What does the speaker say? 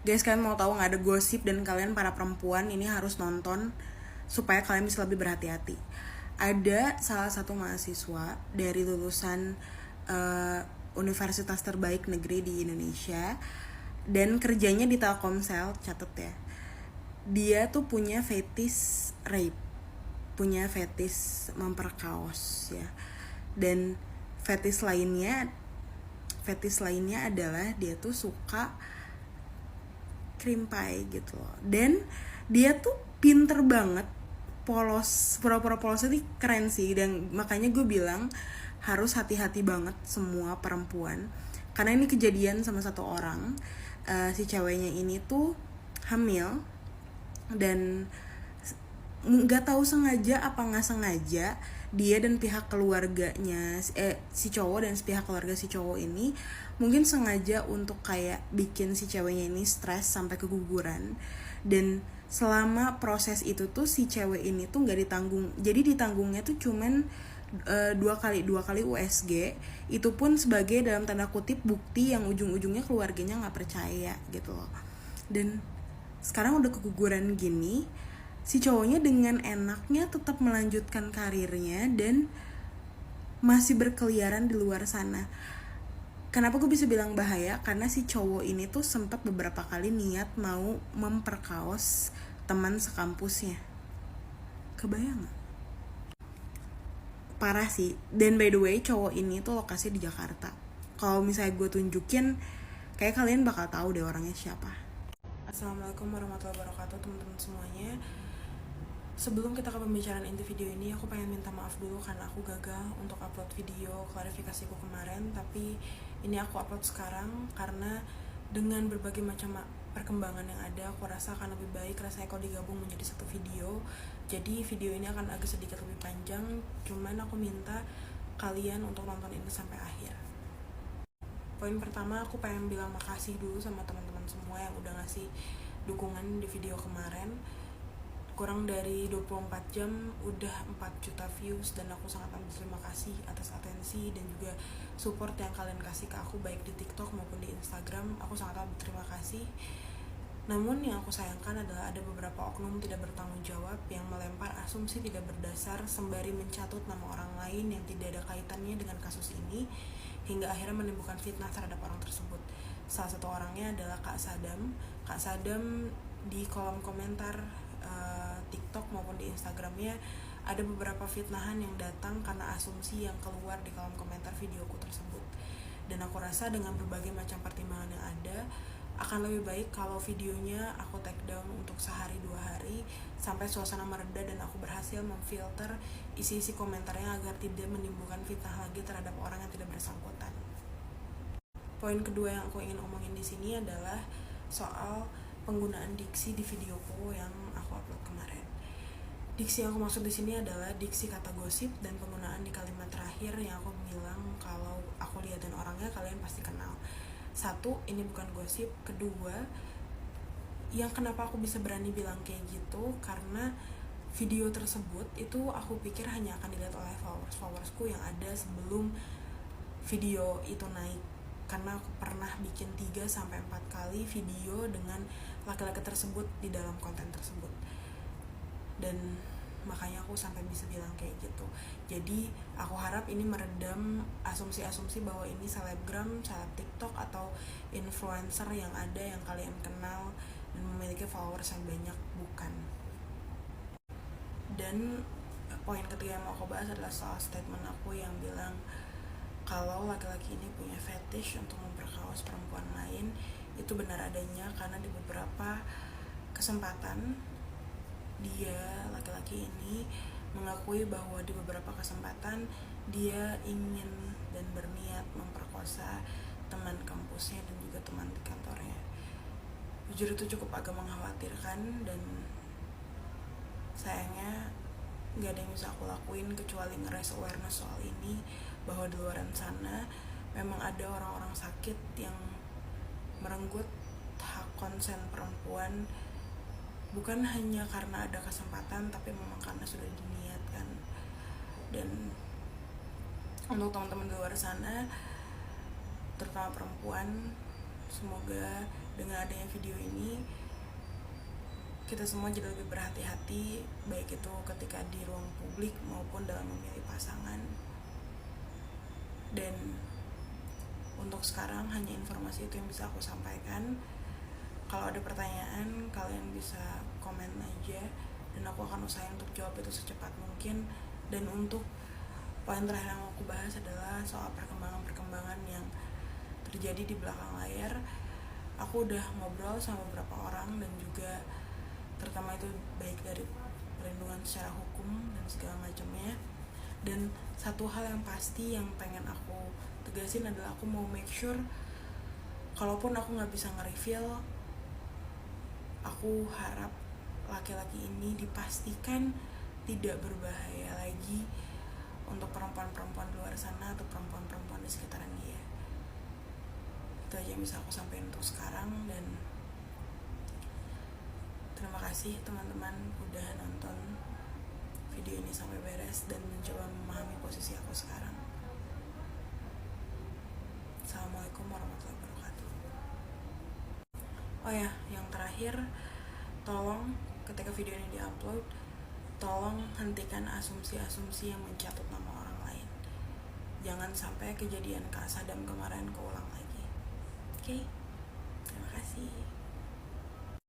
Guys, kalian mau tahu nggak, ada gosip dan kalian para perempuan ini harus nonton supaya kalian bisa lebih berhati-hati. Ada salah satu mahasiswa dari lulusan universitas terbaik negeri di Indonesia dan kerjanya di Telkomsel, catet ya. Dia tuh punya fetish rape, punya fetish memperkaos ya. Dan fetish lainnya adalah dia tuh suka cream pie gitu loh. Dan dia tuh pinter banget, polos, pura-pura polos itu keren sih. Dan makanya gue bilang harus hati-hati banget semua perempuan, karena ini kejadian sama satu orang. Si ceweknya ini tuh hamil dan nggak tahu sengaja apa nggak sengaja dia dan pihak keluarganya si cowok dan pihak keluarga si cowok ini mungkin sengaja untuk kayak bikin si ceweknya ini stres sampai keguguran. Dan selama proses itu tuh si cewek ini tuh nggak ditanggung, jadi ditanggungnya tuh cuman dua kali USG, itu pun sebagai dalam tanda kutip bukti yang ujung-ujungnya keluarganya nggak percaya gitu loh. Dan sekarang udah keguguran gini, si cowoknya dengan enaknya tetap melanjutkan karirnya dan masih berkeliaran di luar sana. Kenapa gue bisa bilang bahaya? Karena si cowok ini tuh sempat beberapa kali niat mau memperkaos teman sekampusnya. Kebayang gak? Parah sih. Dan by the way, cowok ini tuh lokasi di Jakarta. Kalau misalnya gue tunjukin, kayak kalian bakal tahu deh orangnya siapa. Assalamualaikum warahmatullahi wabarakatuh teman-teman semuanya. Sebelum kita ke pembicaraan inti video ini, aku pengen minta maaf dulu karena aku gagal untuk upload video klarifikasiku kemarin. Tapi ini aku upload sekarang karena dengan berbagai macam perkembangan yang ada, aku rasa akan lebih baik rasanya kalau digabung menjadi satu video. Jadi video ini akan agak sedikit lebih panjang, cuman aku minta kalian untuk nonton ini sampai akhir. Poin pertama, aku pengen bilang makasih dulu sama teman-teman semua yang udah ngasih dukungan di video kemarin. Kurang dari 24 jam udah 4 juta views, dan aku sangat berterima kasih atas atensi dan juga support yang kalian kasih ke aku baik di TikTok maupun di Instagram. Aku sangat berterima kasih. Namun yang aku sayangkan adalah ada beberapa oknum tidak bertanggung jawab yang melempar asumsi tidak berdasar sembari mencatut nama orang lain yang tidak ada kaitannya dengan kasus ini, hingga akhirnya menimbulkan fitnah terhadap orang tersebut. Salah satu orangnya adalah Kak Sadam. Kak Sadam di kolom komentar TikTok maupun di Instagramnya ada beberapa fitnahan yang datang karena asumsi yang keluar di kolom komentar videoku tersebut. Dan aku rasa dengan berbagai macam pertimbangan yang ada, akan lebih baik kalau videonya aku take down untuk sehari 2 hari sampai suasana mereda dan aku berhasil memfilter isi-isi komentarnya agar tidak menimbulkan fitnah lagi terhadap orang yang tidak bersangkutan. Poin kedua yang aku ingin omongin di sini adalah soal penggunaan diksi di videoku yang aku upload kemarin. Diksi yang aku maksud di sini adalah diksi kata gosip dan penggunaan di kalimat terakhir yang aku bilang kalau aku liatin orangnya kalian pasti kenal. Satu, ini bukan gosip. Kedua, yang kenapa aku bisa berani bilang kayak gitu karena video tersebut itu aku pikir hanya akan dilihat oleh followersku yang ada sebelum video itu naik. Karena aku pernah bikin 3-4 kali video dengan laki-laki tersebut di dalam konten tersebut. Dan makanya aku sampai bisa bilang kayak gitu. Jadi aku harap ini meredam asumsi-asumsi bahwa ini selebgram, seleb TikTok atau influencer yang ada yang kalian kenal dan memiliki followers yang banyak. Bukan. Dan poin ketiga yang mau aku bahas adalah soal statement aku yang bilang kalau laki-laki ini punya fetish untuk memperkaos perempuan lain. Itu benar adanya karena di beberapa kesempatan dia, laki-laki ini, mengakui bahwa di beberapa kesempatan dia ingin dan berniat memperkosa teman kampusnya dan juga teman di kantornya. Jujur itu cukup agak mengkhawatirkan, dan sayangnya gak ada yang bisa aku lakuin kecuali nge-raise awareness soal ini, bahwa di luar sana memang ada orang-orang sakit yang merenggut hak konsen perempuan, bukan hanya karena ada kesempatan, tapi memang karena sudah diniatkan. Dan untuk teman-teman di luar sana, terutama perempuan, semoga dengan adanya video ini kita semua jadi lebih berhati-hati, baik itu ketika di ruang publik maupun dalam memilih pasangan. Dan untuk sekarang hanya informasi itu yang bisa aku sampaikan. Kalau ada pertanyaan, kalian bisa komen aja dan aku akan usahain untuk jawab itu secepat mungkin. Dan untuk poin terakhir yang aku bahas adalah soal perkembangan-perkembangan yang terjadi di belakang layar. Aku udah ngobrol sama beberapa orang dan juga terutama itu baik dari perlindungan secara hukum dan segala macamnya. Dan satu hal yang pasti yang pengen aku tegasin adalah aku mau make sure kalaupun aku nggak bisa nge-reveal, aku harap laki-laki ini dipastikan tidak berbahaya lagi untuk perempuan-perempuan di luar sana atau perempuan-perempuan di sekitaran dia. Itu aja yang bisa aku sampaikan untuk sekarang, dan terima kasih teman-teman udah nonton video ini sampai beres dan mencoba memahami posisi aku sekarang. Assalamualaikum warahmatullahi wabarakatuh. Oh ya, yang terakhir, tolong ketika video ini diupload, tolong hentikan asumsi-asumsi yang mencatut nama orang lain. Jangan sampai kejadian Kak Sadam kemarin keulang lagi. Oke? Terima kasih.